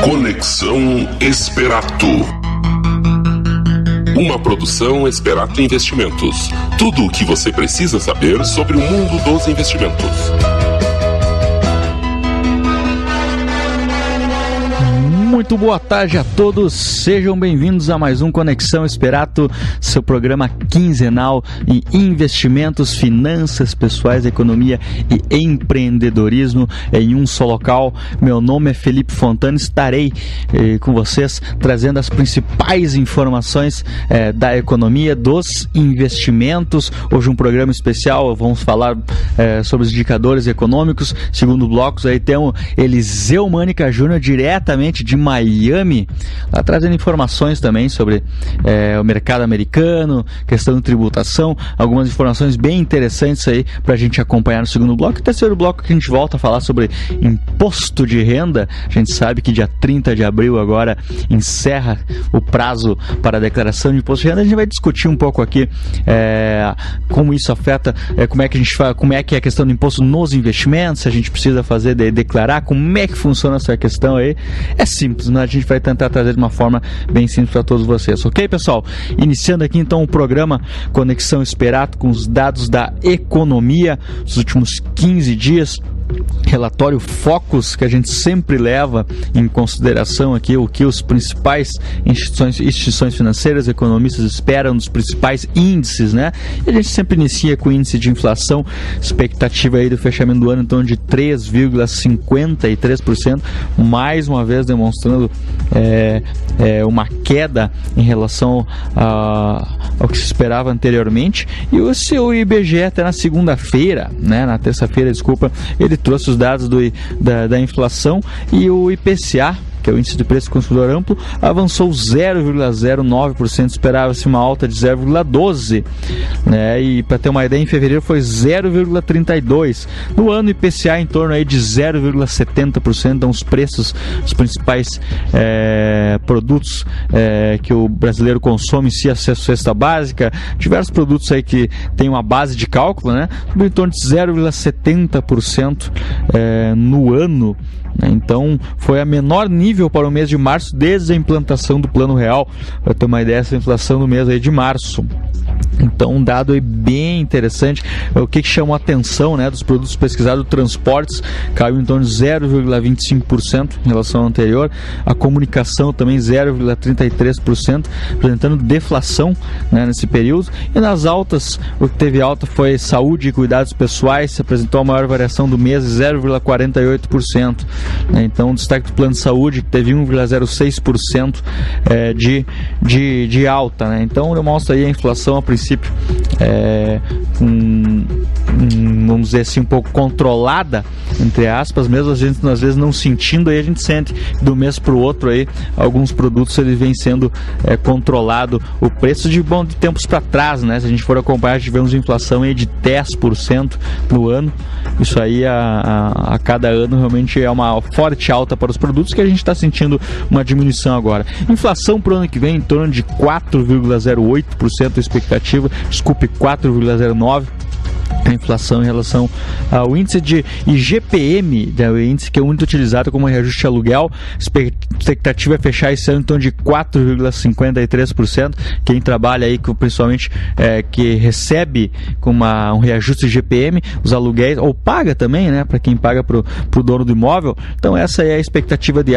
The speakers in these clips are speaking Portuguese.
Conexão Esperato. Uma produção Esperato Investimentos. Tudo o que você precisa saber sobre o mundo dos investimentos. Muito boa tarde a todos, sejam bem-vindos a mais um Conexão Esperato, seu programa quinzenal em investimentos, finanças pessoais, economia e empreendedorismo em um só local. Meu nome é Felipe Fontana, estarei com vocês trazendo as principais informações da economia, dos investimentos. Hoje um programa especial, vamos falar sobre os indicadores econômicos. Segundo bloco, aí temos Eliseu Mânica Júnior, diretamente de Miami, lá trazendo informações também sobre o mercado americano, questão de tributação, algumas informações bem interessantes aí para a gente acompanhar no segundo bloco. E terceiro bloco que a gente volta a falar sobre imposto de renda. A gente sabe que dia 30 de abril agora encerra o prazo para a declaração de imposto de renda. A gente vai discutir um pouco aqui como isso afeta, como é que a gente faz, como é que é a questão do imposto nos investimentos, se a gente precisa fazer declarar, como é que funciona essa questão aí. É simples, né? A gente vai tentar trazer de uma forma bem simples para todos vocês, ok, pessoal? Iniciando aqui então o programa Conexão Esperato com os dados da economia dos últimos 15 dias. Relatório Focus, que a gente sempre leva em consideração aqui o que os principais instituições financeiras, economistas esperam dos principais índices, né? E a gente sempre inicia com o índice de inflação, expectativa aí do fechamento do ano em torno de 3,53%, mais uma vez demonstrando uma queda em relação ao que se esperava anteriormente. E o seu IBGE até na segunda-feira, né? Na terça-feira, desculpa, ele trouxe os dados da inflação, e o IPCA, que é o Índice de Preço do Consumidor Amplo, avançou 0,09%, esperava-se uma alta de 0,12%, né? E para ter uma ideia, em fevereiro foi 0,32%. No ano, o IPCA em torno aí de 0,70%, então os preços dos principais produtos que o brasileiro consome em si, acesso à cesta básica, diversos produtos aí que tem uma base de cálculo, né? Em torno de 0,70% no ano. Então, foi a menor nível para o mês de março desde a implantação do Plano Real, para ter uma ideia dessa inflação no mês aí de março. Então, um dado aí bem interessante. O que chamou a atenção, né, dos produtos pesquisados, transportes caiu em torno de 0,25% em relação ao anterior. A comunicação também 0,33%, apresentando deflação, né, nesse período. E nas altas, o que teve alta foi saúde e cuidados pessoais, se apresentou a maior variação do mês, 0,48%. Então, o destaque do plano de saúde, que teve 1,06% de alta, né? Então, demonstra aí a inflação a princípio vamos dizer assim, um pouco controlada, entre aspas, mesmo a gente às vezes não sentindo, aí a gente sente do mês para o outro aí, alguns produtos eles vêm sendo controlado o preço de tempos para trás, né? Se a gente for acompanhar, tivemos inflação aí de 10% no ano. Isso aí a cada ano realmente é uma forte alta para os produtos, que a gente está sentindo uma diminuição agora. Inflação para o ano que vem em torno de 4,08% a expectativa, 4,09%. A inflação em relação ao índice de IGPM, né, o índice que é muito utilizado como reajuste de aluguel. Expectativa é fechar esse ano em torno de 4,53%. Quem trabalha aí, principalmente que recebe com um reajuste de IGPM, os aluguéis, ou paga também, né, para quem paga para o dono do imóvel. Então essa é a expectativa de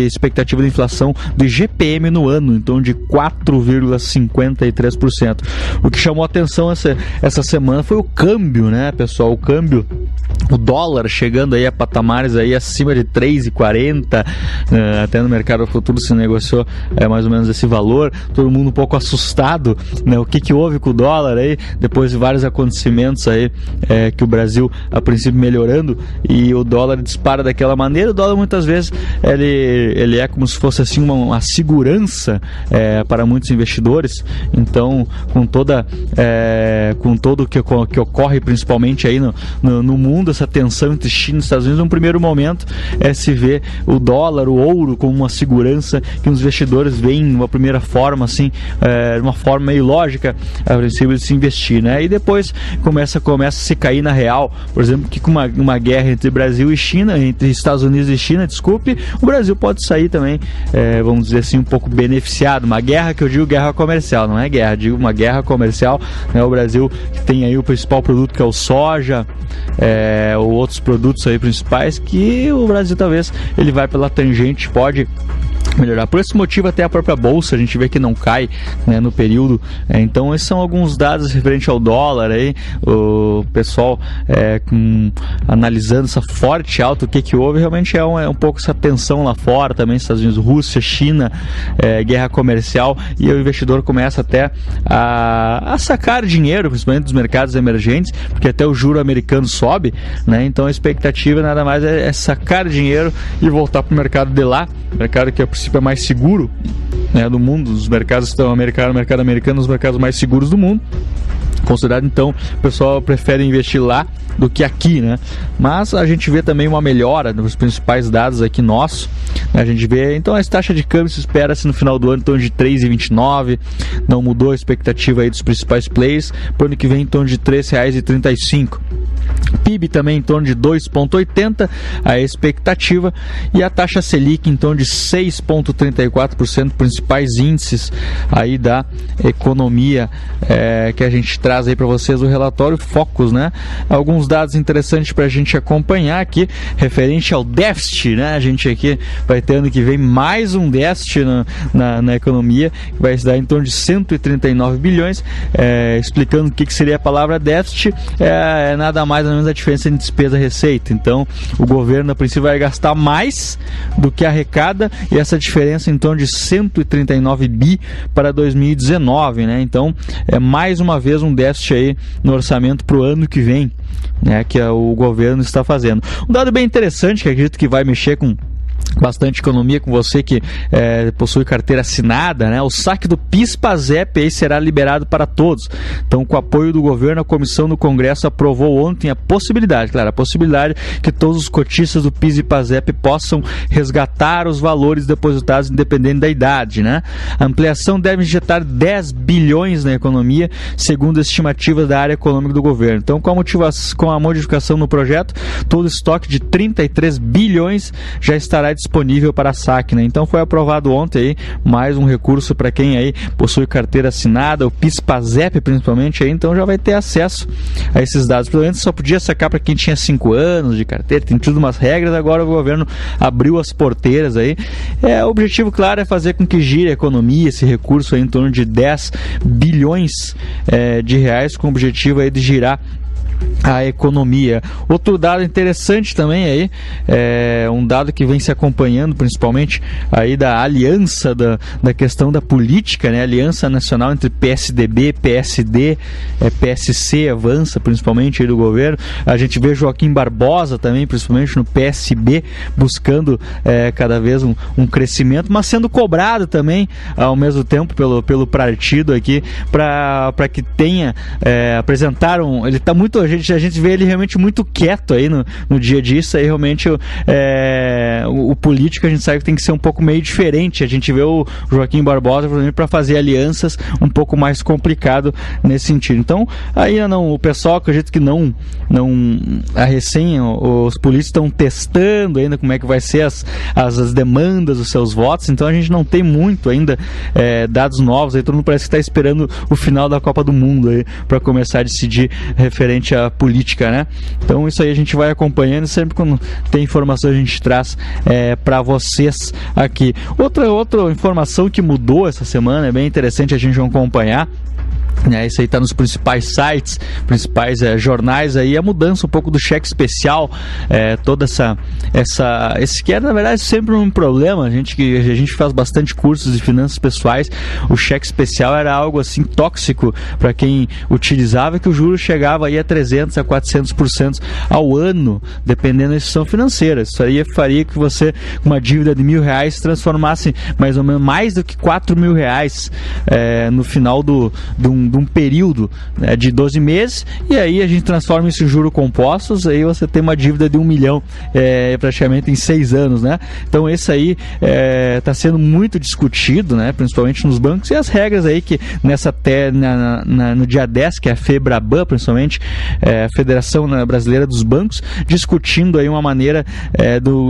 expectativa de inflação do IGPM no ano, em torno de 4,53%. O que chamou a atenção essa semana foi o câmbio, né, pessoal? O câmbio, o dólar chegando aí a patamares aí acima de 3,40, até no mercado futuro se negociou mais ou menos esse valor. Todo mundo um pouco assustado, né? O que houve com o dólar aí, depois de vários acontecimentos aí, que o Brasil a princípio melhorando, e o dólar dispara daquela maneira. O dólar muitas vezes ele é como se fosse assim uma segurança para muitos investidores. Então, com todo o que ocorre principalmente aí no mundo, essa tensão entre China e Estados Unidos. No primeiro momento se vê o dólar, o ouro como uma segurança que os investidores veem de uma primeira forma, assim, uma forma meio lógica a princípio de se investir, né? E depois começa a se cair na real, por exemplo, que com uma guerra entre Brasil e China, entre Estados Unidos e China, o Brasil pode sair também, vamos dizer assim, um pouco beneficiado. Uma guerra que eu digo guerra comercial, não é guerra, digo uma guerra comercial, né? O Brasil tem aí o principal produto, que é o soja, ou outros produtos aí principais, que o Brasil talvez ele vai pela tangente, pode melhorar. Por esse motivo, até a própria bolsa a gente vê que não cai, né, no período. Então esses são alguns dados referentes ao dólar aí, o pessoal analisando essa forte alta, o que houve. Realmente é um pouco essa tensão lá fora também, Estados Unidos, Rússia, China, guerra comercial, e o investidor começa até a sacar dinheiro, principalmente dos mercados emergentes, porque até o juro americano sobe, né? Então a expectativa nada mais é sacar dinheiro e voltar para o mercado de lá, mercado que a princípio é mais seguro, né, do mundo. Os mercados estão mercado americano, os mercados mais seguros do mundo, considerado. Então o pessoal prefere investir lá do que aqui, né? Mas a gente vê também uma melhora nos principais dados aqui nossos, né? A gente vê, então, a taxa de câmbio se espera-se no final do ano em torno de 3,29, não mudou a expectativa aí dos principais players, para o ano que vem em torno de R$ 3,35. PIB também em torno de 2,80 a expectativa, e a taxa Selic em torno de 6,34%, principais índices aí da economia que a gente traz aí para vocês, o relatório Focus, né? Alguns dados interessantes para a gente acompanhar aqui, referente ao déficit, né? A gente aqui vai ter ano que vem mais um déficit na economia, que vai se dar em torno de 139 bilhões, explicando o que seria a palavra déficit, nada mais ou menos a diferença entre despesa e receita. Então o governo a princípio vai gastar mais do que arrecada, e essa diferença em torno de 139 bi para 2019, né? Então mais uma vez um déficit aí no orçamento para o ano que vem, né, que o governo está fazendo. Um dado bem interessante, que acredito que vai mexer com bastante economia, com você que possui carteira assinada, né? O saque do PIS/PASEP aí será liberado para todos. Então, com o apoio do governo, a comissão do Congresso aprovou ontem a possibilidade que todos os cotistas do PIS e PASEP possam resgatar os valores depositados independente da idade, né? A ampliação deve injetar 10 bilhões na economia, segundo estimativas da área econômica do governo. Então, com a modificação no projeto, todo o estoque de 33 bilhões já estará disponível para saque, né? Então foi aprovado ontem aí mais um recurso para quem aí possui carteira assinada, o PIS/PASEP principalmente aí, então já vai ter acesso a esses dados. Pelo menos só podia sacar para quem tinha 5 anos de carteira, tem tudo umas regras, agora o governo abriu as porteiras aí. O objetivo, claro, é fazer com que gire a economia, esse recurso aí em torno de 10 bilhões de reais, com o objetivo aí de girar a economia. Outro dado interessante também aí, um dado que vem se acompanhando principalmente aí da aliança da questão da política, né? Aliança nacional entre PSDB, PSD, PSC, Avança, principalmente aí do governo. A gente vê Joaquim Barbosa também, principalmente no PSB, buscando cada vez um crescimento, mas sendo cobrado também ao mesmo tempo pelo partido aqui, para que tenha apresentaram, ele está muito, a gente vê ele realmente muito quieto aí no dia a dia. Isso aí realmente o político, a gente sabe que tem que ser um pouco meio diferente. A gente vê o Joaquim Barbosa, por exemplo, para fazer alianças um pouco mais complicado nesse sentido. Então aí o pessoal, acredito que não os políticos estão testando ainda como é que vai ser as demandas dos seus votos, então a gente não tem muito ainda dados novos aí. Todo mundo parece que está esperando o final da Copa do Mundo aí para começar a decidir referente à política, né? Então isso aí a gente vai acompanhando, e sempre quando tem informação a gente traz para vocês aqui. Outra informação que mudou essa semana, é bem interessante a gente acompanhar. Isso aí está nos principais sites, principais jornais aí, a mudança um pouco do cheque especial, toda esse que era na verdade sempre um problema. A gente faz bastante cursos de finanças pessoais. O cheque especial era algo assim tóxico para quem utilizava, que o juro chegava aí a 300% a 400% ao ano, dependendo da instituição financeira. Isso aí faria que você, com uma dívida de R$1.000, transformasse mais ou menos mais do que R$4.000 no final de um um período, né, de 12 meses, e aí a gente transforma isso em juros compostos, aí você tem uma dívida de 1 milhão praticamente em 6 anos, né? Então esse aí está sendo muito discutido, né, principalmente nos bancos, e as regras aí que no dia 10, que é a FEBRABAN, principalmente a Federação Brasileira dos Bancos, discutindo aí uma maneira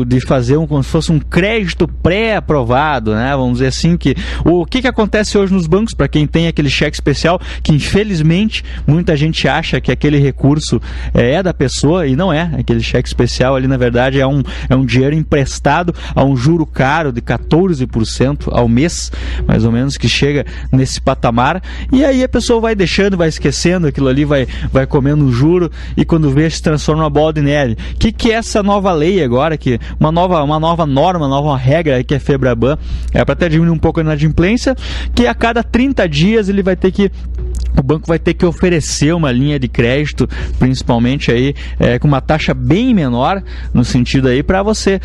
de fazer como se fosse um crédito pré-aprovado, né? Vamos dizer assim, que o que acontece hoje nos bancos, para quem tem aquele cheque especial, que infelizmente muita gente acha que aquele recurso é da pessoa, e não é. Aquele cheque especial ali, na verdade, é um dinheiro emprestado a um juro caro de 14% ao mês, mais ou menos, que chega nesse patamar, e aí a pessoa vai deixando, vai esquecendo, aquilo ali vai comendo um juro, e quando vê, se transforma numa bola de neve. O que é essa nova lei agora, que uma nova norma, uma nova regra, que é a FEBRABAN, para até diminuir um pouco a inadimplência, que a cada 30 dias o banco vai ter que oferecer uma linha de crédito, principalmente aí com uma taxa bem menor, no sentido aí para você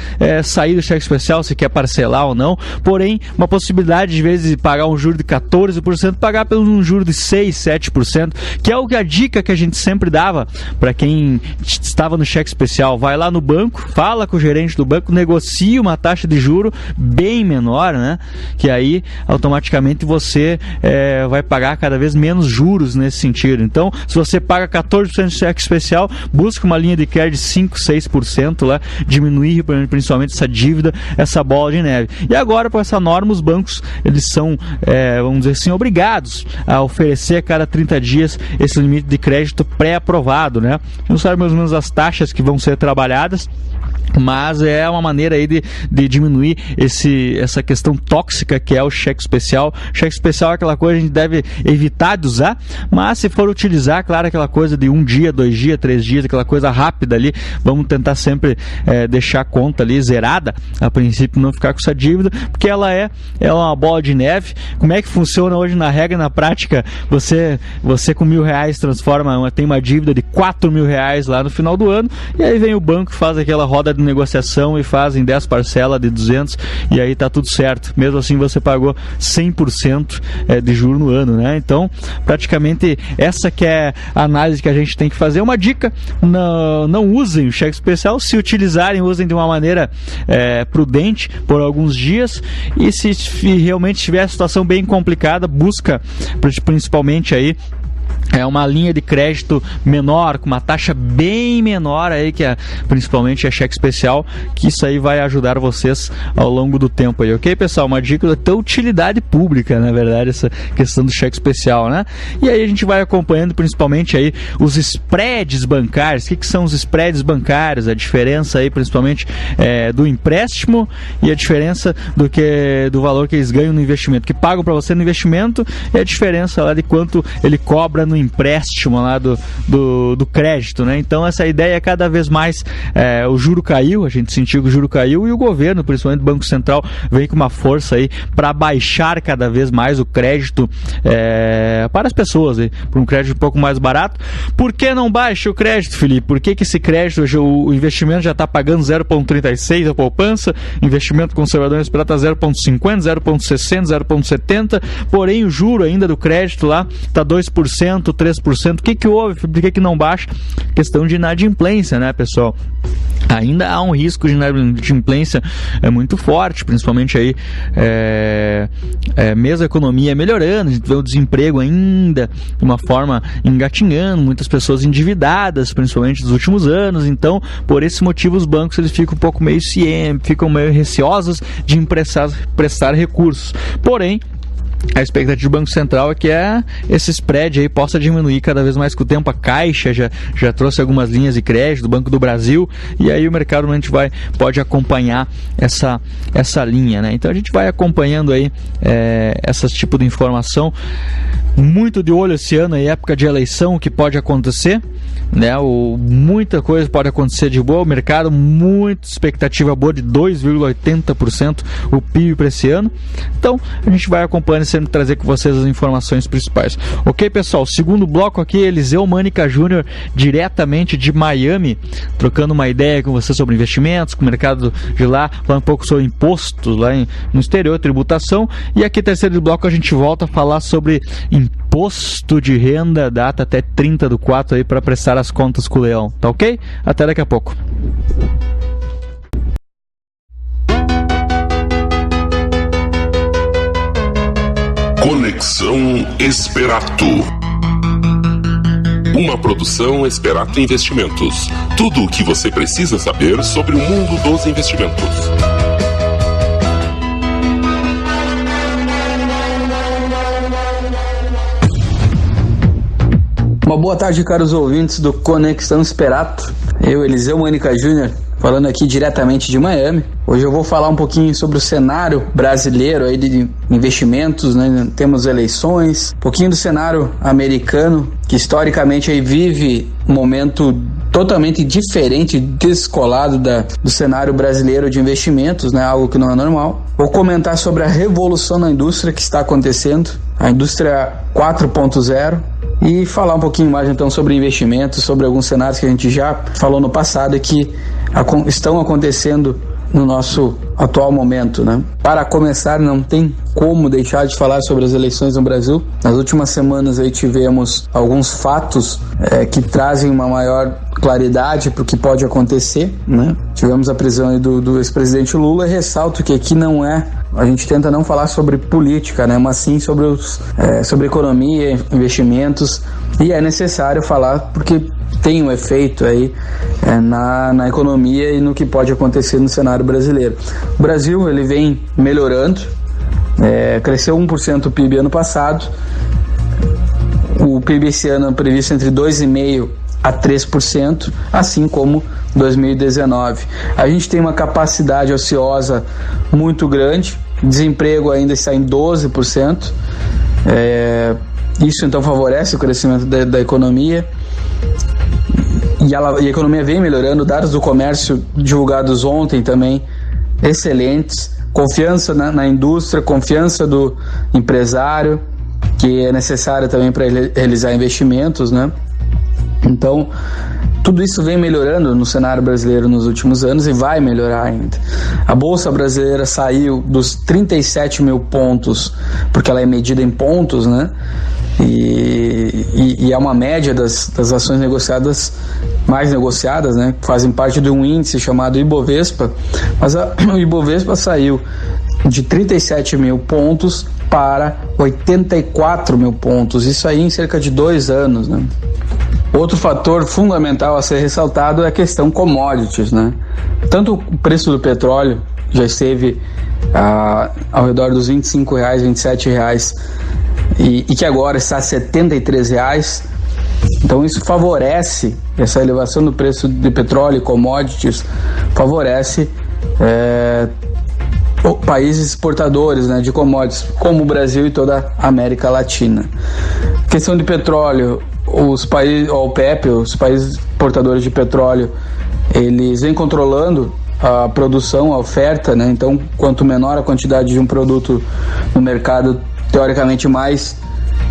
sair do cheque especial, se quer parcelar ou não, porém uma possibilidade de vezes de pagar um juro de 14%, pagar pelo um juro de 6, 7%, que é a dica que a gente sempre dava para quem estava no cheque especial. Vai lá no banco, fala com o gerente do banco, negocia uma taxa de juro bem menor, né? Que aí automaticamente você vai pagar cada vez menos juros nesse sentido. Então, se você paga 14% de cheque especial, busca uma linha de crédito de 5, 6% lá, diminuir principalmente essa dívida, essa bola de neve. E agora, com essa norma, os bancos, eles são, vamos dizer assim, obrigados a oferecer a cada 30 dias esse limite de crédito pré-aprovado, né? Não sabe mais ou menos as taxas que vão ser trabalhadas, mas é uma maneira aí de diminuir essa questão tóxica que é o cheque especial. Cheque especial é aquela coisa que a gente deve evitar de usar, mas se for utilizar, claro, aquela coisa de 1 dia, 2 dias, 3 dias, aquela coisa rápida ali, vamos tentar sempre deixar a conta ali zerada, a princípio não ficar com essa dívida, porque ela é uma bola de neve. Como é que funciona hoje na regra, na prática? Você com R$1.000 tem uma dívida de R$4.000 lá no final do ano, e aí vem o banco e faz aquela roda de negociação e fazem 10 parcelas de 200, e aí tá tudo certo. Mesmo assim você pagou 100% de juro no ano, né? Então, praticamente essa que é a análise que a gente tem que fazer. Uma dica: não usem o cheque especial. Se utilizarem, usem de uma maneira prudente por alguns dias, e se realmente tiver a situação bem complicada, busca principalmente aí uma linha de crédito menor, com uma taxa bem menor aí, que principalmente é cheque especial, que isso aí vai ajudar vocês ao longo do tempo aí, ok, pessoal? Uma dica da utilidade pública, na verdade, essa questão do cheque especial, né? E aí a gente vai acompanhando principalmente aí os spreads bancários. O que são os spreads bancários? A diferença aí principalmente do empréstimo e a diferença do valor que eles ganham no investimento, que pagam para você no investimento, e a diferença lá de quanto ele cobra no empréstimo lá do crédito, né? Então essa ideia é cada vez mais, o juro caiu, a gente sentiu que o juro caiu, e o governo, principalmente o Banco Central, vem com uma força aí para baixar cada vez mais o crédito para as pessoas, por um crédito um pouco mais barato. Por que não baixa o crédito, Felipe? Por que esse crédito, o investimento já está pagando 0,36 a poupança, investimento conservador esperado está 0,50, 0,60, 0,70, porém o juro ainda do crédito lá está 2%, 3%. O que houve? Por que não baixa? Questão de inadimplência, né, pessoal? Ainda há um risco de inadimplência muito forte, principalmente aí mesmo a economia melhorando, a gente vê o desemprego ainda de uma forma engatinhando, muitas pessoas endividadas, principalmente nos últimos anos. Então, por esse motivo, os bancos eles ficam um pouco meio ficam meio receosos de prestar recursos. Porém, a expectativa do Banco Central é que esse spread aí possa diminuir cada vez mais com o tempo. A Caixa já trouxe algumas linhas de crédito do Banco do Brasil, e aí o mercado realmente pode acompanhar essa linha, né? Então a gente vai acompanhando aí esse tipo de informação. Muito de olho esse ano aí, época de eleição, o que pode acontecer, né? Muita coisa pode acontecer de boa. O mercado, muita expectativa boa de 2,80% o PIB para esse ano. Então a gente vai acompanhando e sempre trazer com vocês as informações principais. Ok, pessoal? Segundo bloco aqui, Eliseu Mânica Júnior, diretamente de Miami, trocando uma ideia com vocês sobre investimentos, com o mercado de lá, falando um pouco sobre impostos lá no exterior, tributação. E aqui, terceiro bloco, a gente volta a falar sobre imposto imposto de renda, data até 30/4 aí para prestar as contas com o Leão, tá ok? Até daqui a pouco. Conexão Esperato. Uma produção Esperato Investimentos. Tudo o que você precisa saber sobre o mundo dos investimentos. Uma boa tarde, caros ouvintes do Conexão Esperato. Eu, Eliseu Mânica Júnior, falando aqui diretamente de Miami. Hoje eu vou falar um pouquinho sobre o cenário brasileiro aí de investimentos, né? Temos eleições, um pouquinho do cenário americano, que historicamente aí vive um momento totalmente diferente, descolado do cenário brasileiro de investimentos, né? Algo que não é normal. Vou comentar sobre a revolução na indústria que está acontecendo, a indústria 4.0, e falar um pouquinho mais então sobre investimentos, sobre alguns cenários que a gente já falou no passado e que estão acontecendo no nosso atual momento, né? Para começar, não tem como deixar de falar sobre as eleições no Brasil. Nas últimas semanas aí tivemos alguns fatos que trazem uma maior claridade para o que pode acontecer, né? Tivemos a prisão aí do ex-presidente Lula, e ressalto que aqui a gente tenta não falar sobre política, né? Mas sim sobre economia, investimentos, e é necessário falar porque tem um efeito aí na economia e no que pode acontecer no cenário brasileiro. O Brasil, ele vem melhorando, cresceu 1% o PIB ano passado, o PIB esse ano é previsto entre 2,5% a 3%, assim como 2019. A gente tem uma capacidade ociosa muito grande, desemprego ainda está em 12%, isso então favorece o crescimento da economia, e a economia vem melhorando. Dados do comércio divulgados ontem também excelentes, confiança na indústria, confiança do empresário, que é necessária também para realizar investimentos, né? Então, tudo isso vem melhorando no cenário brasileiro nos últimos anos e vai melhorar ainda. A Bolsa Brasileira saiu dos 37 mil pontos, porque ela é medida em pontos, né? E é uma média das ações mais negociadas, né? Que fazem parte de um índice chamado Ibovespa, mas o Ibovespa saiu de 37 mil pontos para 84 mil pontos, isso aí em cerca de 2 anos, né? Outro fator fundamental a ser ressaltado é a questão commodities, né? Tanto o preço do petróleo já esteve ao redor dos R$25, R$27, e que agora está a R$73. Então isso favorece, essa elevação do preço de petróleo e commodities favorece países exportadores, né, de commodities, como o Brasil e toda a América Latina. Questão de petróleo, os países, a OPEP, os países exportadores de petróleo, eles vêm controlando a produção, a oferta, né? Então, quanto menor a quantidade de um produto no mercado, teoricamente mais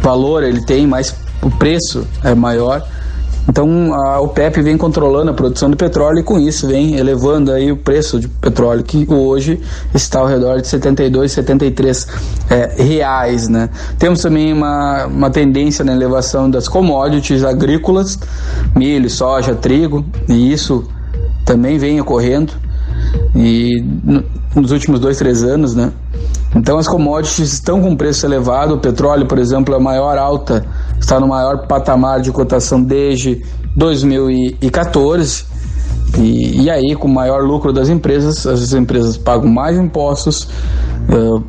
valor ele tem, mais o preço é maior. Então, a OPEP vem controlando a produção de petróleo e com isso vem elevando aí o preço de petróleo, que hoje está ao redor de 72, 73 reais, né? Temos também uma tendência na elevação das commodities agrícolas, milho, soja, trigo, e isso também vem ocorrendo e nos últimos 2-3 anos, né? Então as commodities estão com preço elevado. O petróleo, por exemplo, é a maior alta, está no maior patamar de cotação desde 2014, e aí com o maior lucro das empresas, as empresas pagam mais impostos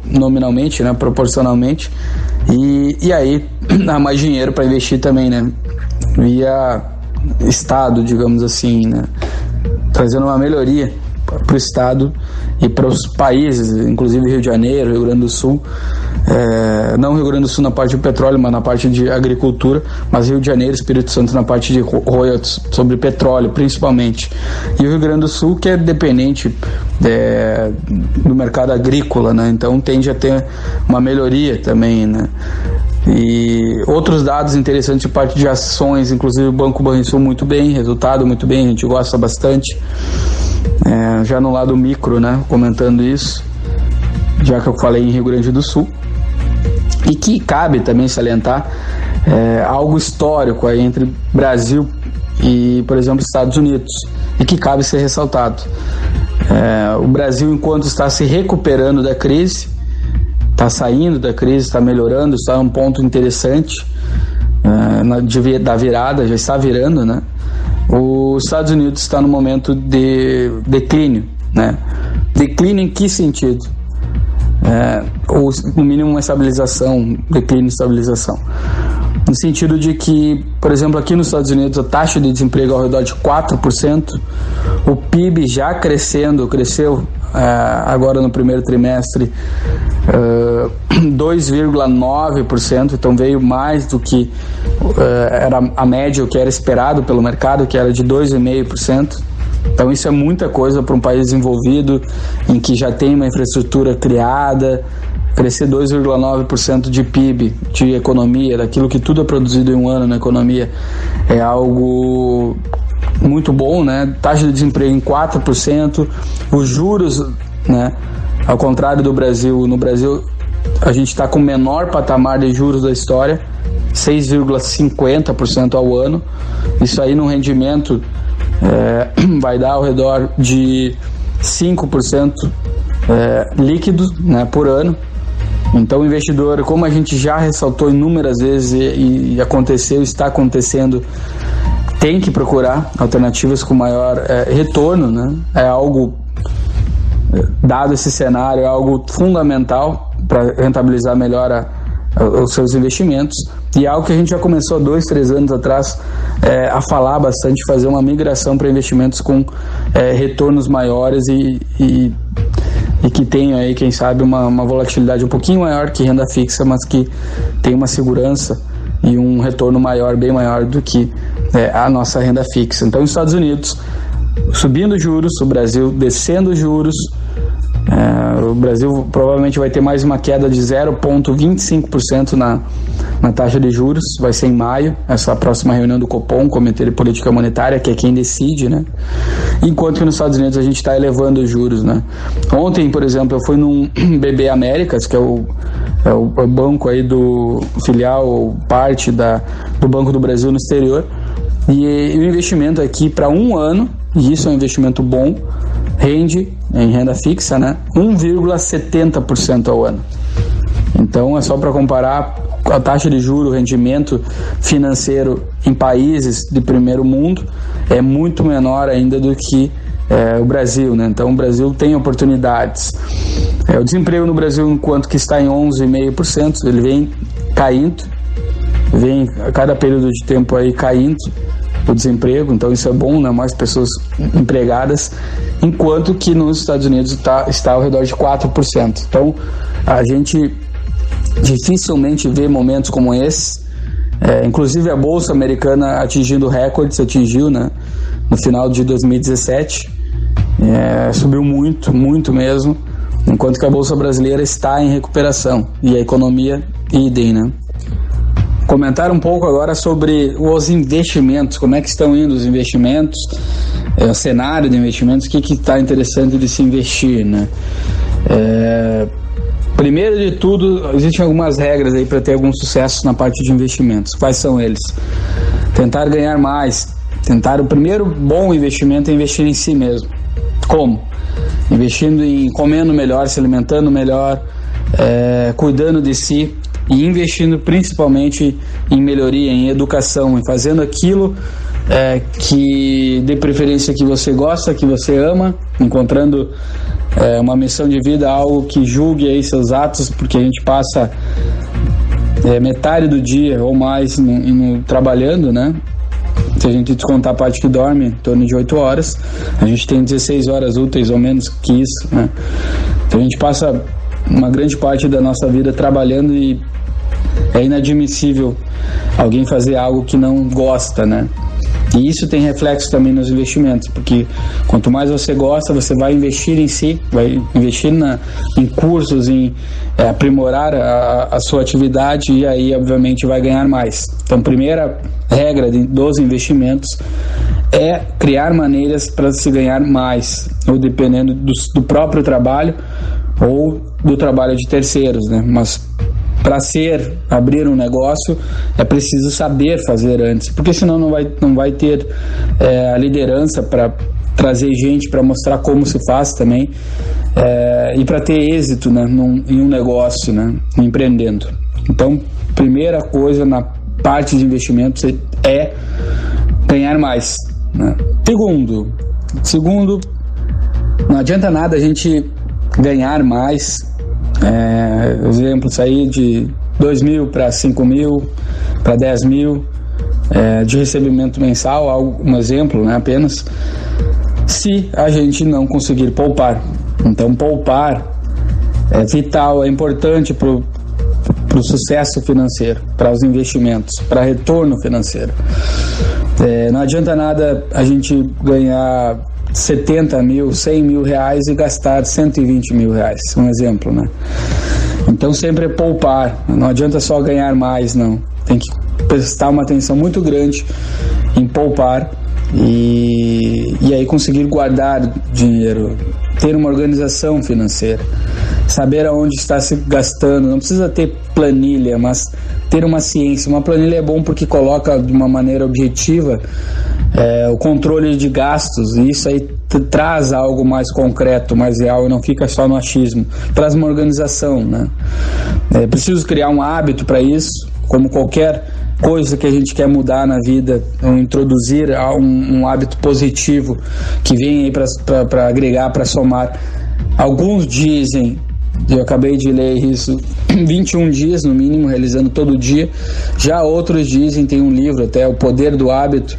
nominalmente, né, proporcionalmente, e aí há mais dinheiro para investir também, né, via Estado, digamos assim, né, trazendo uma melhoria para o Estado e para os países, inclusive Rio de Janeiro, Rio Grande do Sul, não Rio Grande do Sul na parte de petróleo, mas na parte de agricultura, mas Rio de Janeiro, Espírito Santo na parte de royalties sobre petróleo, principalmente. E o Rio Grande do Sul, que é dependente do mercado agrícola, né? Então tende a ter uma melhoria também, né? E outros dados interessantes de parte de ações, inclusive o Banco Banrisul muito bem, resultado muito bem, a gente gosta bastante. Já no lado micro, né, comentando isso, já que eu falei em Rio Grande do Sul, e que cabe também salientar algo histórico aí entre Brasil e, por exemplo, Estados Unidos, e que cabe ser ressaltado. O Brasil, enquanto está se recuperando da crise, está saindo da crise, está melhorando, está em um ponto interessante da virada, já está virando, né? Os Estados Unidos está no momento de declínio, né? Declínio em que sentido? Ou no mínimo uma estabilização, declínio e estabilização. No sentido de que, por exemplo, aqui nos Estados Unidos a taxa de desemprego é ao redor de 4%, o PIB já cresceu agora no primeiro trimestre 2,9%, então veio mais do que era a média, o que era esperado pelo mercado, que era de 2,5%. Então isso é muita coisa para um país desenvolvido, em que já tem uma infraestrutura criada. Crescer 2,9% de PIB, de economia, daquilo que tudo é produzido em um ano na economia, é algo muito bom, né? Taxa de desemprego em 4%, os juros, né? Ao contrário do Brasil, no Brasil a gente está com o menor patamar de juros da história, 6,50% ao ano. Isso aí no rendimento vai dar ao redor de 5% líquido, né, por ano. Então o investidor, como a gente já ressaltou inúmeras vezes e está acontecendo, tem que procurar alternativas com maior retorno, né? É algo, dado esse cenário, é algo fundamental para rentabilizar melhor os seus investimentos, e é algo que a gente já começou há 2-3 anos atrás a falar bastante, fazer uma migração para investimentos com retornos maiores e que tenham aí, quem sabe, uma volatilidade um pouquinho maior que renda fixa, mas que tem uma segurança e um retorno maior, bem maior do que a nossa renda fixa. Então, os Estados Unidos subindo juros, o Brasil descendo juros. O Brasil provavelmente vai ter mais uma queda de 0,25% na taxa de juros, vai ser em maio, essa próxima reunião do Copom, Comitê de Política Monetária, que é quem decide, né? Enquanto que nos Estados Unidos a gente está elevando os juros, né? Ontem, por exemplo, eu fui num BB Américas, que é o banco aí do filial, ou parte do Banco do Brasil no exterior, e o investimento aqui para um ano, e isso é um investimento bom, rende em renda fixa, né, 1,70% ao ano. Então é só para comparar a taxa de juros, o rendimento financeiro em países de primeiro mundo é muito menor ainda do que o Brasil, né? Então o Brasil tem oportunidades. O desemprego no Brasil, enquanto que está em 11,5%, ele vem caindo, vem a cada período de tempo aí caindo o desemprego, então isso é bom, né? Mais pessoas empregadas, enquanto que nos Estados Unidos está ao redor de 4%. Então a gente dificilmente vê momentos como esse, inclusive a Bolsa Americana atingiu, né, no final de 2017, subiu muito, muito mesmo, enquanto que a Bolsa Brasileira está em recuperação, e a economia idem, né? Comentar um pouco agora sobre os investimentos, como é que estão indo os investimentos, o cenário de investimentos, o que está interessante de se investir, né? Primeiro de tudo, existem algumas regras aí para ter algum sucesso na parte de investimentos. Quais são eles? Tentar ganhar mais. O primeiro bom investimento é investir em si mesmo. Como? Investindo em comendo melhor, se alimentando melhor, cuidando de si, e investindo principalmente em melhoria, em educação, em fazendo aquilo que de preferência que você gosta, que você ama, encontrando uma missão de vida, algo que julgue aí seus atos, porque a gente passa metade do dia ou mais trabalhando, né? Se a gente descontar a parte que dorme, em torno de 8 horas, a gente tem 16 horas úteis ou menos que isso, né? Então a gente passa uma grande parte da nossa vida trabalhando, e é inadmissível alguém fazer algo que não gosta, né? E isso tem reflexo também nos investimentos, porque quanto mais você gosta, você vai investir em si, vai investir em cursos, em aprimorar a sua atividade, e aí obviamente vai ganhar mais. Então, primeira regra dos investimentos é criar maneiras para se ganhar mais, ou dependendo do próprio trabalho ou do trabalho de terceiros, né? Mas para abrir um negócio, é preciso saber fazer antes, porque senão não vai ter a liderança para trazer gente para mostrar como se faz também, e para ter êxito, né, em um negócio, né, empreendendo. Então, primeira coisa na parte de investimentos é ganhar mais, né? Segundo, não adianta nada a gente ganhar mais, exemplo, sair de 2.000 para 5.000, para 10.000 de recebimento mensal, um exemplo, né, apenas, se a gente não conseguir poupar. Então, poupar é vital, é importante para o sucesso financeiro, para os investimentos, para retorno financeiro. Não adianta nada a gente ganhar 70 mil, 100 mil reais e gastar 120 mil reais, um exemplo, né? Então sempre é poupar, não adianta só ganhar mais, não. Tem que prestar uma atenção muito grande em poupar e aí conseguir guardar dinheiro, ter uma organização financeira, saber aonde está se gastando. Não precisa ter planilha, mas ter uma ciência. Uma planilha é bom porque coloca de uma maneira objetiva o controle de gastos, e isso aí traz algo mais concreto, mais real, e não fica só no achismo, traz uma organização, né? É preciso criar um hábito para isso, como qualquer coisa que a gente quer mudar na vida, ou introduzir um hábito positivo que vem aí para agregar, para somar. Alguns dizem, eu acabei de ler isso, 21 dias no mínimo, realizando todo dia. Já outros dizem, tem um livro até, O Poder do Hábito,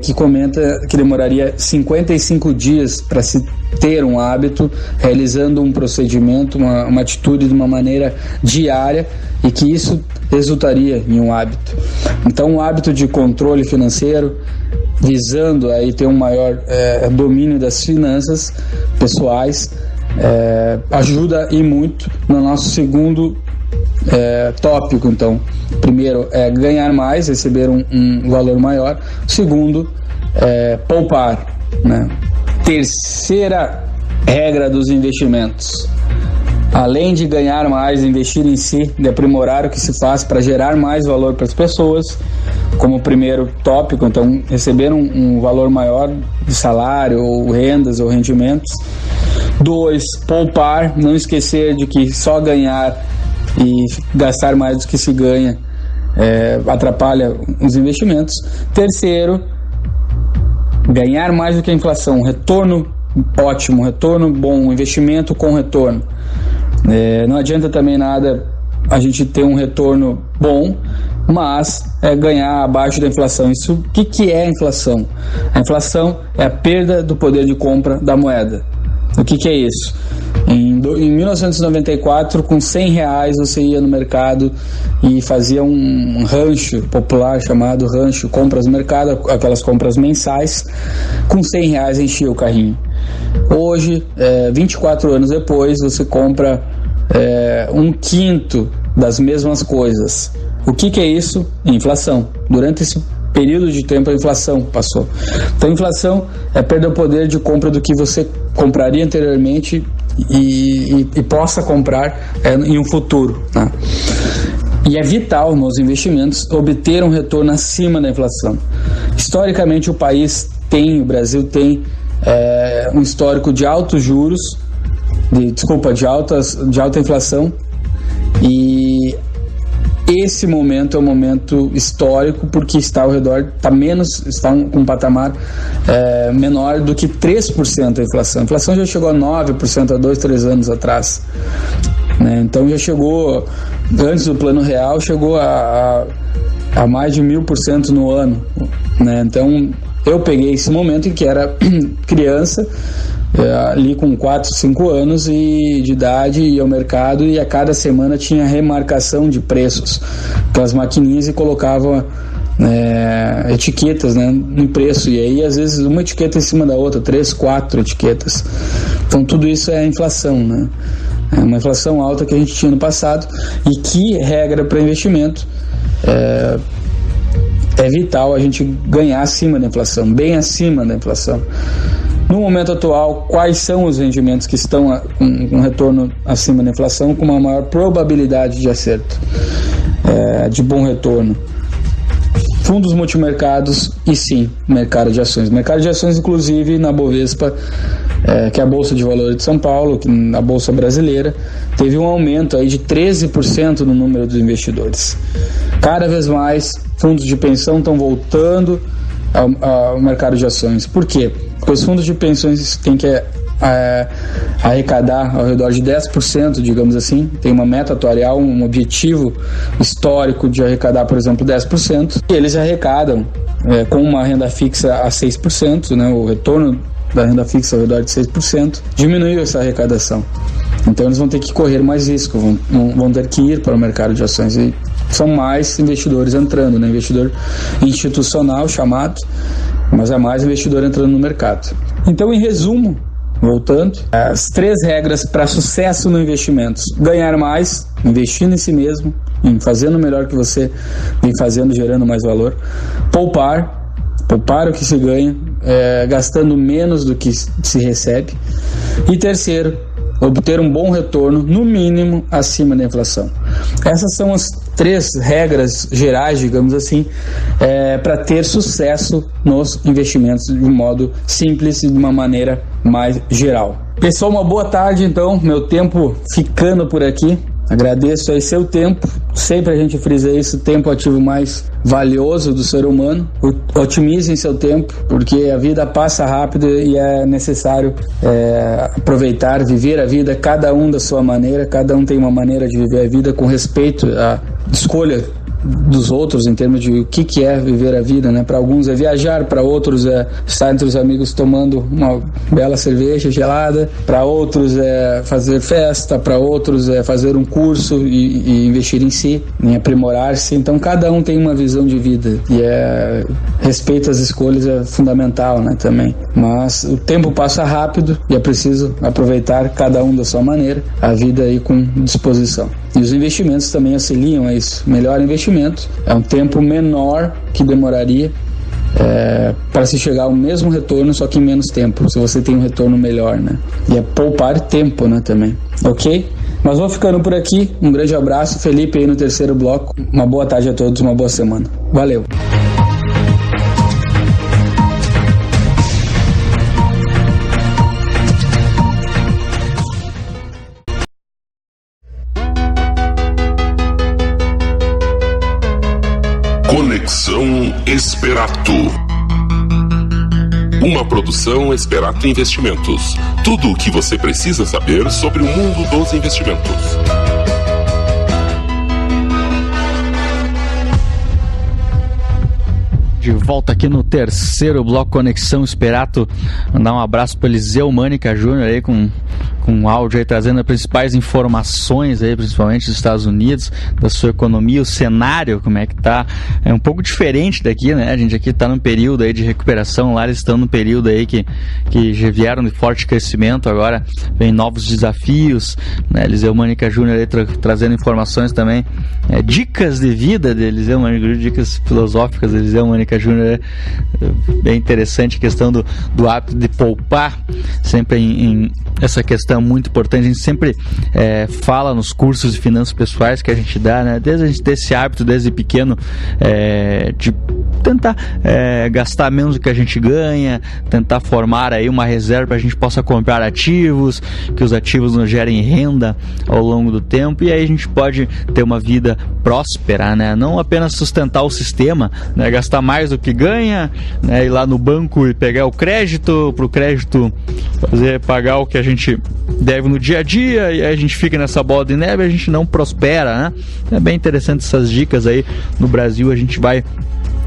que comenta que demoraria 55 dias para se ter um hábito, realizando um procedimento, uma atitude de uma maneira diária, e que isso resultaria em um hábito. Então, um hábito de controle financeiro, visando aí ter um maior domínio das finanças pessoais, ajuda e muito no nosso segundo tópico. Então, primeiro é ganhar mais, receber um valor maior. Segundo, poupar, né? Terceira regra dos investimentos: além de ganhar mais, investir em si, de aprimorar o que se faz para gerar mais valor para as pessoas, como primeiro tópico. Então, receber um valor maior de salário, ou rendas, ou rendimentos. 2, poupar, não esquecer de que só ganhar e gastar mais do que se ganha atrapalha os investimentos. Terceiro, ganhar mais do que a inflação, retorno ótimo, retorno bom, investimento com retorno. Não adianta também nada a gente ter um retorno bom, mas ganhar abaixo da inflação. Isso, o que é a inflação? A inflação é a perda do poder de compra da moeda. O que é isso? Em 1994, com 100 reais, você ia no mercado e fazia um rancho popular chamado rancho, compras no mercado, aquelas compras mensais. Com 100 reais enchia o carrinho. Hoje, 24 anos depois, você compra um quinto das mesmas coisas. O que é isso? Inflação. Durante esse período de tempo, a inflação passou. Então, a inflação é perder o poder de compra do que você compraria anteriormente e possa comprar em um futuro, né? E é vital nos investimentos obter um retorno acima da inflação. Historicamente, o Brasil tem um histórico de altos juros, de alta inflação, e esse momento é um momento histórico porque está ao redor, está com um patamar menor do que 3% a inflação. A inflação já chegou a 9% há 2-3 anos atrás, né? Então já chegou, antes do Plano Real, chegou a mais de 1.000% no ano, né? Então eu peguei esse momento em que era criança, ali com 4, 5 anos de idade, ia ao mercado e a cada semana tinha remarcação de preços, aquelas maquininhas, e colocavam etiquetas, né, no preço, e aí às vezes uma etiqueta em cima da outra, 3, 4 etiquetas. Então tudo isso é a inflação, né? É uma inflação alta que a gente tinha no passado, e que regra para investimento é vital a gente ganhar acima da inflação, bem acima da inflação. No momento atual, quais são os rendimentos que estão com um retorno acima da inflação, com uma maior probabilidade de acerto, de bom retorno? Fundos multimercados e sim, mercado de ações. Mercado de ações, inclusive, na Bovespa, que é a Bolsa de Valores de São Paulo, que a Bolsa Brasileira, teve um aumento aí de 13% no número dos investidores. Cada vez mais, fundos de pensão estão voltando ao mercado de ações. Por quê? Porque os fundos de pensões têm que arrecadar ao redor de 10%, digamos assim, tem uma meta atuarial, um objetivo histórico de arrecadar, por exemplo, 10%, e eles arrecadam com uma renda fixa a 6%, né, o retorno da renda fixa ao redor de 6%, diminuiu essa arrecadação. Então eles vão ter que correr mais risco, vão ter que ir para o mercado de ações, e são mais investidores entrando, né? Investidor institucional chamado, mas é mais investidor entrando no mercado. Então, em resumo, voltando, as 3 regras para sucesso no investimento: ganhar mais, investindo em si mesmo, em fazendo o melhor que você vem fazendo, gerando mais valor; poupar o que se ganha, gastando menos do que se recebe; e terceiro, obter um bom retorno, no mínimo, acima da inflação. Essas são as 3 regras gerais, digamos assim, para ter sucesso nos investimentos de um modo simples e de uma maneira mais geral. Pessoal, uma boa tarde, então. Meu tempo ficando por aqui. Agradeço aí seu tempo. Sempre a gente frisa isso: o tempo é o ativo mais valioso do ser humano. Otimizem seu tempo, porque a vida passa rápido e é necessário aproveitar, viver a vida, cada um da sua maneira. Cada um tem uma maneira de viver a vida com respeito à escolha dos outros em termos de o que é viver a vida, né? Para alguns é viajar, para outros é estar entre os amigos tomando uma bela cerveja gelada, para outros é fazer festa, para outros é fazer um curso e investir em si, em aprimorar-se. Então cada um tem uma visão de vida e respeito às escolhas é fundamental, né? Também. Mas o tempo passa rápido e é preciso aproveitar, cada um da sua maneira, a vida aí com disposição. E os investimentos também auxiliam a isso. Melhor investimento é um tempo menor que demoraria para se chegar ao mesmo retorno, só que em menos tempo, se você tem um retorno melhor, né? E é poupar tempo, né, também. Ok? Mas vou ficando por aqui. Um grande abraço. Felipe aí no terceiro bloco. Uma boa tarde a todos, uma boa semana. Valeu! Conexão Esperato. Uma produção Esperato Investimentos. Tudo o que você precisa saber sobre o mundo dos investimentos. De volta aqui no terceiro bloco Conexão Esperato. Mandar um abraço para Eliseu Mânica Júnior aí com um áudio aí trazendo as principais informações aí, principalmente dos Estados Unidos, da sua economia, o cenário, como é que tá. É um pouco diferente daqui, né? A gente aqui tá num período aí de recuperação, lá eles estão num período aí que já vieram de forte crescimento, agora vem novos desafios, né? Eliseu Mânica Júnior aí trazendo informações também, dicas de vida de Eliseu Mânica Júnior, dicas filosóficas de Eliseu Mânica Júnior. Bem interessante a questão do hábito de poupar, sempre em essa questão muito importante. A gente sempre fala nos cursos de finanças pessoais que a gente dá, né? Desde a gente ter esse hábito desde pequeno, de tentar gastar menos do que a gente ganha, tentar formar aí uma reserva para a gente possa comprar ativos, que os ativos nos gerem renda ao longo do tempo, e aí a gente pode ter uma vida próspera, né? Não apenas sustentar o sistema, né? Gastar mais do que ganha, né? Ir lá no banco e pegar o crédito, para o crédito pagar o que a gente deve no dia a dia, e aí a gente fica nessa bola de neve e a gente não prospera, né? É bem interessante essas dicas aí. No Brasil a gente vai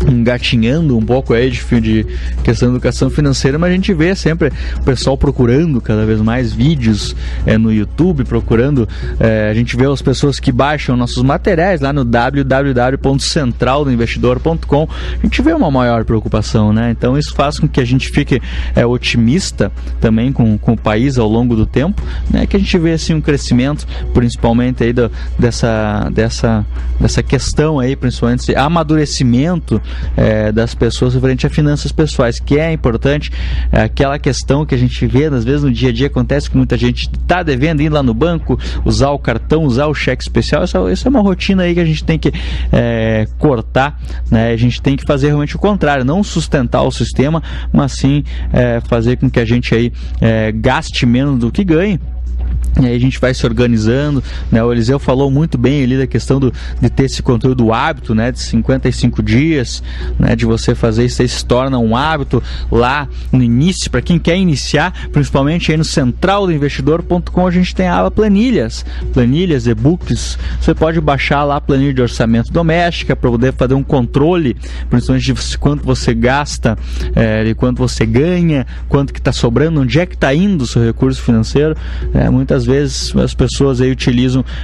engatinhando um pouco aí de questão de educação financeira, mas a gente vê sempre o pessoal procurando cada vez mais vídeos no YouTube, procurando, a gente vê as pessoas que baixam nossos materiais lá no www.centraldoinvestidor.com, a gente vê uma maior preocupação, né? Então isso faz com que a gente fique otimista também com o país ao longo do tempo, né? Que a gente vê assim um crescimento, principalmente aí dessa questão aí, principalmente esse amadurecimento das pessoas referente a finanças pessoais, que é importante, aquela questão que a gente vê, às vezes no dia a dia acontece que muita gente está devendo, ir lá no banco, usar o cartão, usar o cheque especial. Essa é uma rotina aí que a gente tem que cortar, né? A gente tem que fazer realmente o contrário, não sustentar o sistema, mas sim fazer com que a gente aí gaste menos do que ganhe. E aí a gente vai se organizando, né? O Eliseu falou muito bem ali da questão de ter esse controle do hábito, né? De 55 dias, né? De você fazer isso aí, se torna um hábito lá no início, para quem quer iniciar, principalmente aí no centraldoinvestidor.com, a gente tem a aba planilhas, e-books. Você pode baixar lá a planilha de orçamento doméstica para poder fazer um controle, principalmente de quanto você gasta, de quanto você ganha, quanto que está sobrando, onde é que está indo o seu recurso financeiro. Muitas vezes as pessoas aí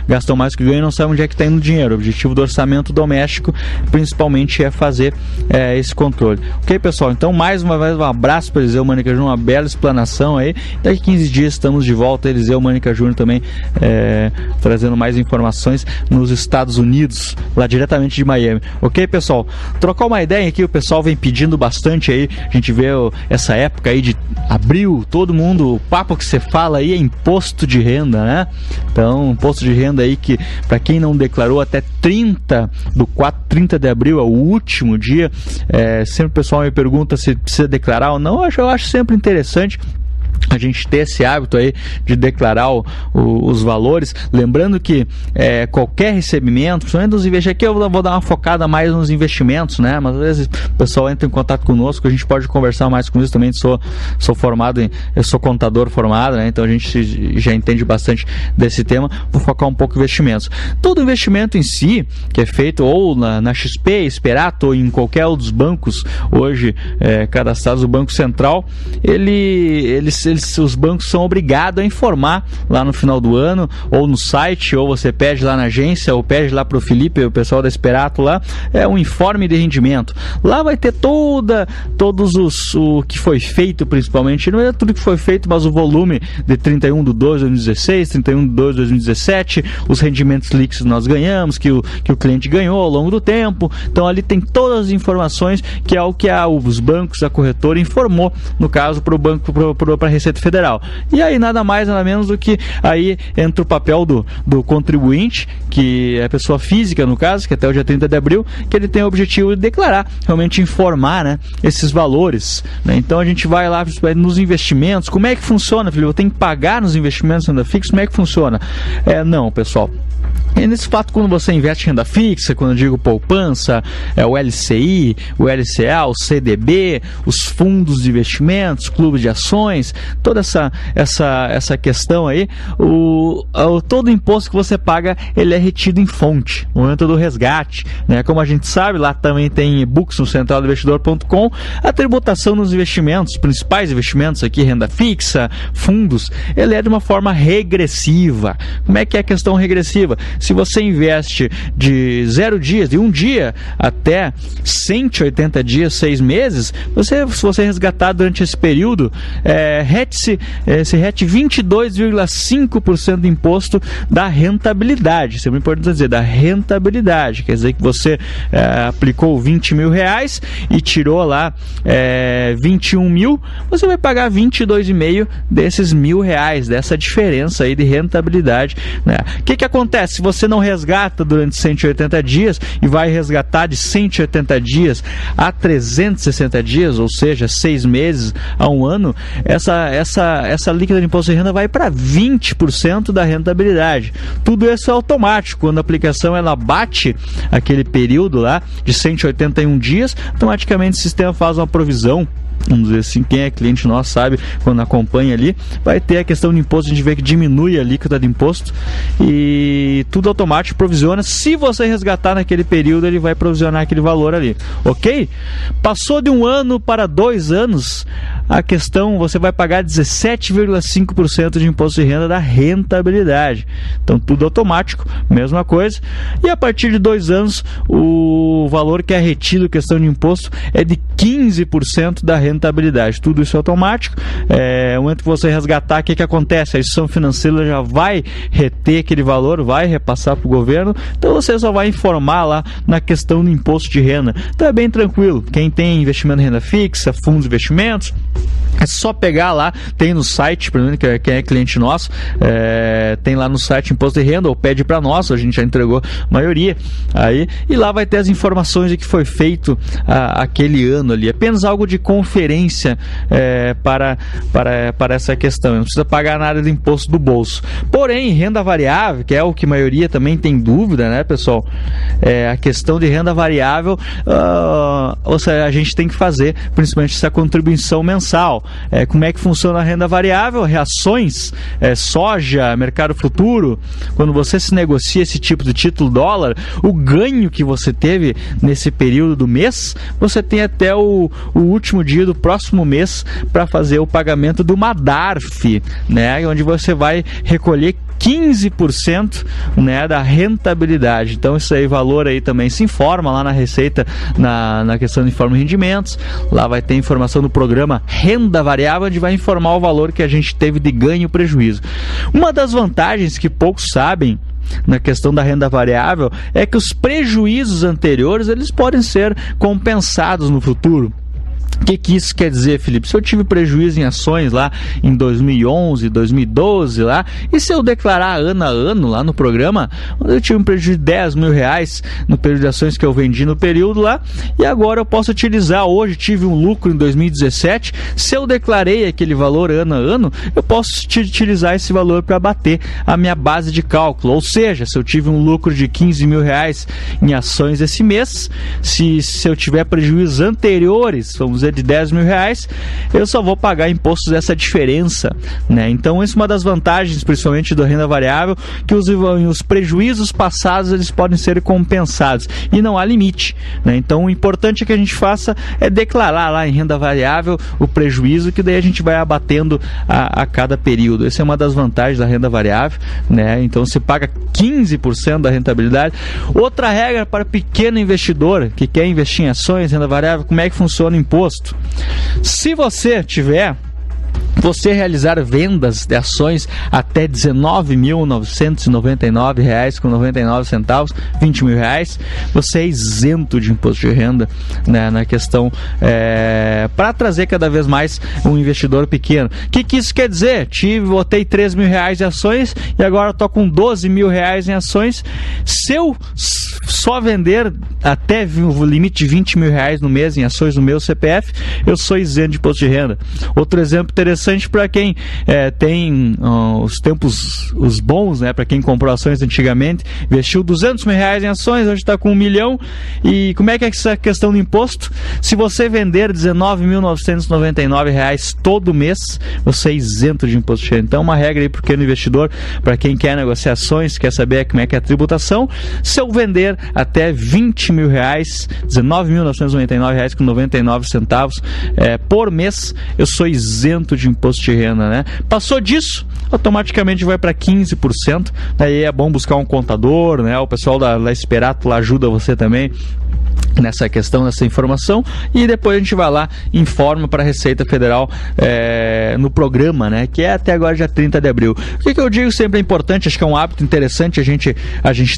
gastam mais do que ganham e não sabem onde é que está indo o dinheiro. O objetivo do orçamento doméstico principalmente é fazer esse controle. Ok, pessoal? Então, mais uma vez, um abraço para Eliseu Mânica Júnior, uma bela explanação aí. Daqui 15 dias estamos de volta, Eliseu Mânica Júnior também trazendo mais informações nos Estados Unidos, lá diretamente de Miami. Ok, pessoal? Trocar uma ideia aqui, o pessoal vem pedindo bastante aí, a gente vê essa época aí de abril, todo mundo, o papo que você fala aí é imposto de renda, né? Então, imposto de renda aí que, para quem não declarou, até 30 de abril é o último dia. Sempre o pessoal me pergunta se precisa declarar ou não. Eu acho sempre interessante a gente ter esse hábito aí de declarar os valores, lembrando que qualquer recebimento, principalmente dos investimentos, aqui eu vou dar uma focada mais nos investimentos, né? Mas às vezes o pessoal entra em contato conosco, a gente pode conversar mais com isso também. Sou formado eu sou contador formado, né? Então a gente já entende bastante desse tema. Vou focar um pouco em investimentos. Todo investimento em si, que é feito ou na XP, Esperato, ou em qualquer um dos bancos hoje cadastrados do Banco Central, os bancos são obrigados a informar lá no final do ano, ou no site, ou você pede lá na agência, ou pede lá para o Felipe, o pessoal da Esperato lá, um informe de rendimento. Lá vai ter o que foi feito, principalmente, não é tudo que foi feito, mas o volume de 31/2/2016, 31/2/2017, os rendimentos líquidos que nós ganhamos, que o cliente ganhou ao longo do tempo. Então ali tem todas as informações, que é o que os bancos, a corretora informou, no caso, para o banco, para a Receita Federal. E aí nada mais, nada menos do que aí entra o papel do contribuinte, que é a pessoa física, no caso, que até o dia 30 de abril, que ele tem o objetivo de declarar, realmente informar, né, esses valores, né? Então a gente vai lá nos investimentos. Como é que funciona, Felipe? Eu tenho que pagar nos investimentos renda fixa? Como é que funciona? Não, pessoal. E nesse fato, quando você investe em renda fixa, quando eu digo poupança, o LCI, o LCA, o CDB, os fundos de investimentos, clubes de ações, toda essa questão aí, todo o imposto que você paga, ele é retido em fonte, no momento do resgate, né? Como a gente sabe, lá também tem e-books no centraldoinvestidor.com, a tributação nos investimentos, principais investimentos aqui, renda fixa, fundos, ele é de uma forma regressiva. Como é que é a questão regressiva? Se você investe de 0 dias, de 1 dia até 180 dias, 6 meses, se você resgatar durante esse período, se rete 22,5% de imposto da rentabilidade. Isso é muito importante dizer, da rentabilidade. Quer dizer que você aplicou 20 mil reais e tirou lá 21 mil, você vai pagar 22,5 desses R$1.000, dessa diferença aí de rentabilidade, né? O que acontece? Se você não resgata durante 180 dias e vai resgatar de 180 dias a 360 dias, ou seja, 6 meses a 1 ano, essa líquida de imposto de renda vai para 20% da rentabilidade. Tudo isso é automático. Quando a aplicação ela bate aquele período lá de 181 dias, automaticamente o sistema faz uma provisão. Vamos dizer assim, quem é cliente nosso sabe, quando acompanha ali, vai ter a questão do imposto, a gente vê que diminui a alíquota de imposto e tudo automático provisiona. Se você resgatar naquele período, ele vai provisionar aquele valor ali, ok? Passou de 1 ano para 2 anos, a questão, você vai pagar 17,5% de imposto de renda da rentabilidade. Então tudo automático, mesma coisa. E a partir de 2 anos, o valor que é retido, questão de imposto, é de 15% da rentabilidade. Tudo isso é automático. No momento que você resgatar, o que acontece? A instituição financeira já vai reter aquele valor, vai repassar para o governo, então você só vai informar lá na questão do imposto de renda. Então é bem tranquilo. Quem tem investimento em renda fixa, fundos de investimentos, é só pegar lá, tem no site, pelo menos quem é cliente nosso, tem lá no site imposto de renda, ou pede para nós, a gente já entregou a maioria aí, e lá vai ter as informações de que foi feito aquele ano ali, apenas algo de conferência para essa questão, não precisa pagar nada de imposto do bolso. Porém, renda variável, que é o que a maioria também tem dúvida, né, pessoal, a questão de renda variável, ou seja, a gente tem que fazer principalmente essa contribuição mensal. Como é que funciona a renda variável? Reações, soja, mercado futuro. Quando você se negocia esse tipo de título dólar, o ganho que você teve nesse período do mês, você tem até o último dia do próximo mês para fazer o pagamento do MADARF, né, onde você vai recolher 15%, né, da rentabilidade. Então isso aí, valor aí também se informa lá na Receita, na questão de informe de rendimentos. Lá vai ter informação do programa Renda Variável, onde vai informar o valor que a gente teve de ganho e prejuízo. Uma das vantagens que poucos sabem na questão da renda variável é que os prejuízos anteriores, eles podem ser compensados no futuro. O que isso quer dizer, Felipe? Se eu tive prejuízo em ações lá em 2011, 2012 lá, e se eu declarar ano a ano lá no programa, eu tive um prejuízo de 10 mil reais no período de ações que eu vendi no período lá, e agora eu posso utilizar, hoje tive um lucro em 2017, se eu declarei aquele valor ano a ano, eu posso utilizar esse valor para bater a minha base de cálculo, ou seja, se eu tive um lucro de 15 mil reais em ações esse mês, se eu tiver prejuízos anteriores, vamos dizer, de 10 mil reais, eu só vou pagar impostos dessa diferença, né? Então, isso é uma das vantagens, principalmente da renda variável, que os prejuízos passados, eles podem ser compensados, e não há limite, né? Então, o importante que a gente faça é declarar lá em renda variável o prejuízo, que daí a gente vai abatendo a cada período. Essa é uma das vantagens da renda variável, né? Então, se paga 15% da rentabilidade. Outra regra para pequeno investidor que quer investir em ações, renda variável, como é que funciona o imposto? Se você realizar vendas de ações até R$ 19.999,99, 20 mil reais, você é isento de imposto de renda, né, na questão para trazer cada vez mais um investidor pequeno. O que isso quer dizer? Botei 3 mil reais em ações e agora estou com 12 mil reais em ações. Se eu só vender até o limite de 20 mil reais no mês em ações no meu CPF, eu sou isento de imposto de renda. Outro exemplo interessante para quem tem os tempos os bons, né, para quem comprou ações antigamente, investiu 200 mil reais em ações, hoje está com 1 milhão, e como é que é essa questão do imposto? Se você vender R$ 19.999 todo mês, você é isento de imposto de renda. Então, uma regra aí para o pequeno investidor, para quem quer negociações, quer saber como é que é a tributação, se eu vender até 20 mil reais, R$ 19.999,99 por mês, eu sou isento de imposto de renda, né? Passou disso, automaticamente vai para 15%. Daí é bom buscar um contador, né? O pessoal da Esperato lá ajuda você também nessa questão, nessa informação, e depois a gente vai lá e informa para a Receita Federal no programa, né, que é até agora dia 30 de abril. O que eu digo sempre é importante, acho que é um hábito interessante a gente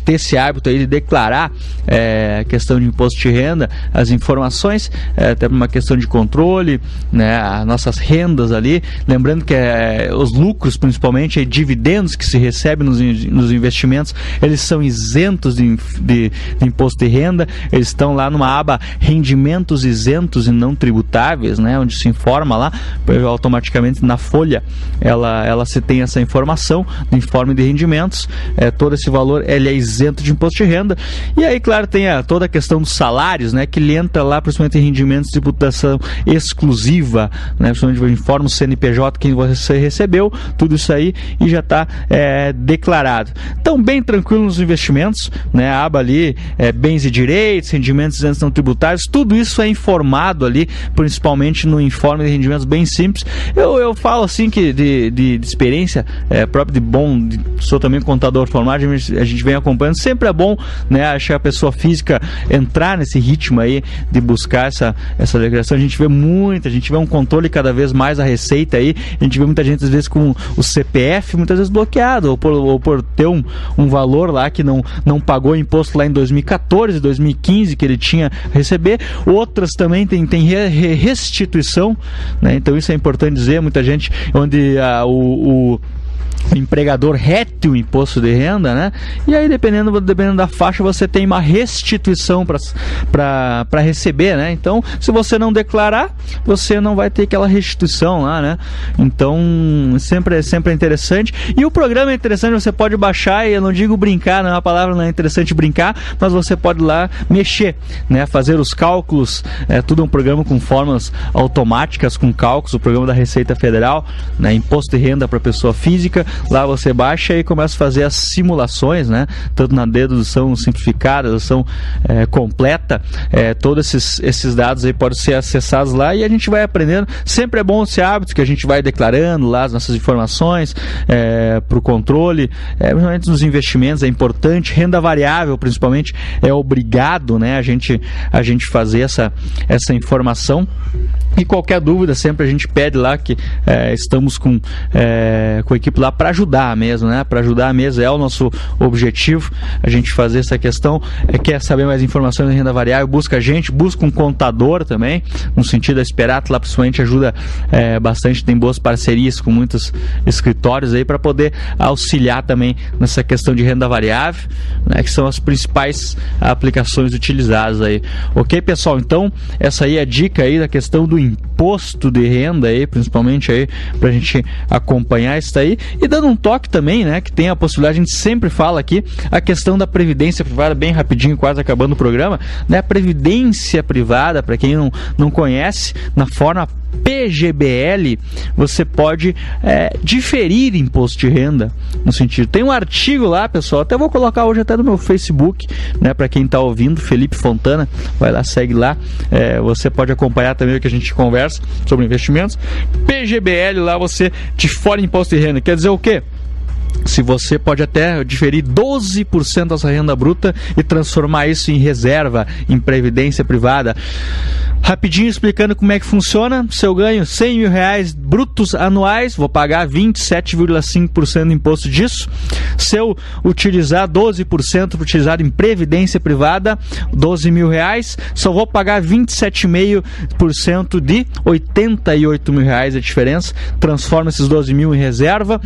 ter esse hábito aí de declarar a questão de imposto de renda, as informações, até uma questão de controle, né, as nossas rendas ali, lembrando que os lucros, principalmente dividendos que se recebem nos investimentos, eles são isentos de imposto de renda, eles estão lá numa aba rendimentos isentos e não tributáveis, né, onde se informa lá, automaticamente na folha ela se tem essa informação do informe de rendimentos, todo esse valor ele é isento de imposto de renda. E aí, claro, tem toda a questão dos salários, né, que ele entra lá principalmente em rendimentos de tributação exclusiva, né, principalmente informa o CNPJ quem você recebeu, tudo isso aí, e já está declarado. Então, bem tranquilo nos investimentos, né, a aba ali, bens e direitos, rendimentos rendimentos isentos não tributários, tudo isso é informado ali, principalmente no informe de rendimentos bem simples. Eu falo assim que de experiência própria, sou também contador formado, a gente vem acompanhando, sempre é bom, né, achar a pessoa física entrar nesse ritmo aí de buscar essa declaração. A gente vê um controle cada vez mais a Receita aí, a gente vê muita gente às vezes com o CPF muitas vezes bloqueado, ou por ter um valor lá que não pagou imposto lá em 2014, 2015 que ele tinha a receber. Outras também tem restituição, né? Então isso é importante dizer, muita gente onde o empregador rete o imposto de renda, né? E aí dependendo da faixa você tem uma restituição para receber, né? Então se você não declarar, você não vai ter aquela restituição lá, né? Então sempre é interessante, e o programa é interessante, você pode baixar, e eu não digo brincar, não, a palavra não é interessante brincar, mas você pode lá mexer, né? Fazer os cálculos, tudo é um programa com fórmulas automáticas, com cálculos, o programa da Receita Federal, né? Imposto de renda para pessoa física. Lá você baixa e começa a fazer as simulações, né? Tanto na dedução simplificada, dedução completa, todos esses dados aí podem ser acessados lá, e a gente vai aprendendo. Sempre é bom esse hábito que a gente vai declarando lá as nossas informações para o controle, principalmente nos investimentos é importante. Renda variável principalmente é obrigado, né, a gente fazer essa informação. E qualquer dúvida, sempre a gente pede lá, que estamos com a equipe lá para ajudar mesmo, né? Para ajudar mesmo, é o nosso objetivo, a gente fazer essa questão. Quer saber mais informações da renda variável, busca a gente, busca um contador também, no sentido da Esperato lá principalmente ajuda bastante, tem boas parcerias com muitos escritórios aí para poder auxiliar também nessa questão de renda variável, né? Que são as principais aplicações utilizadas aí. Ok, pessoal? Então, essa aí é a dica aí da questão do imposto de renda aí, principalmente aí, pra gente acompanhar isso aí. E dando um toque também, né, que tem a possibilidade, a gente sempre fala aqui, a questão da previdência privada, bem rapidinho, quase acabando o programa, né? A previdência privada, para quem não conhece, na forma PGBL, você pode diferir imposto de renda, no sentido, tem um artigo lá, pessoal, até vou colocar hoje até no meu Facebook, né, para quem está ouvindo, Felipe Fontana, vai lá, segue lá, você pode acompanhar também o que a gente conversa sobre investimentos. PGBL, lá você difere imposto de renda, quer dizer o quê? Se você pode até diferir 12% da sua renda bruta e transformar isso em reserva, em previdência privada. Rapidinho explicando como é que funciona. Se eu ganho R$100 mil brutos anuais, vou pagar 27,5% de imposto disso. Se eu utilizar 12% utilizado em previdência privada, R$12 mil, só vou pagar 27,5% de R$88 mil a diferença. Transforma esses 12 mil em reserva,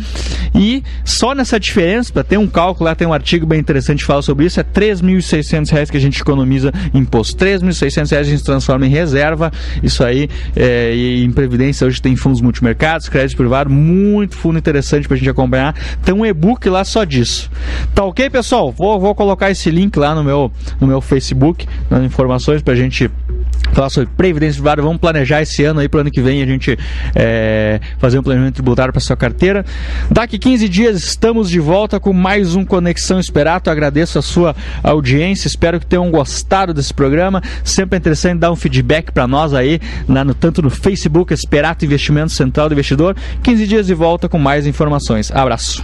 e só nessa diferença, para ter um cálculo lá, tem um artigo bem interessante que fala sobre isso, é R$3.600 que a gente economiza em imposto. R$3.600 a gente transforma em reserva. Isso aí, e em previdência hoje tem fundos multimercados, crédito privado, muito fundo interessante pra gente acompanhar. Tem um e-book lá só disso. Tá ok, pessoal? Vou colocar esse link lá no meu Facebook, nas informações, pra gente falar sobre previdência privada. Vamos planejar esse ano aí, pro ano que vem a gente fazer um planejamento tributário para sua carteira. Daqui 15 dias estamos de volta com mais um Conexão Esperato. Agradeço a sua audiência, espero que tenham gostado desse programa. Sempre é interessante dar um feedback para nós aí, tanto no Facebook, Esperato Investimentos Central do Investidor. 15 dias de volta com mais informações. Abraço.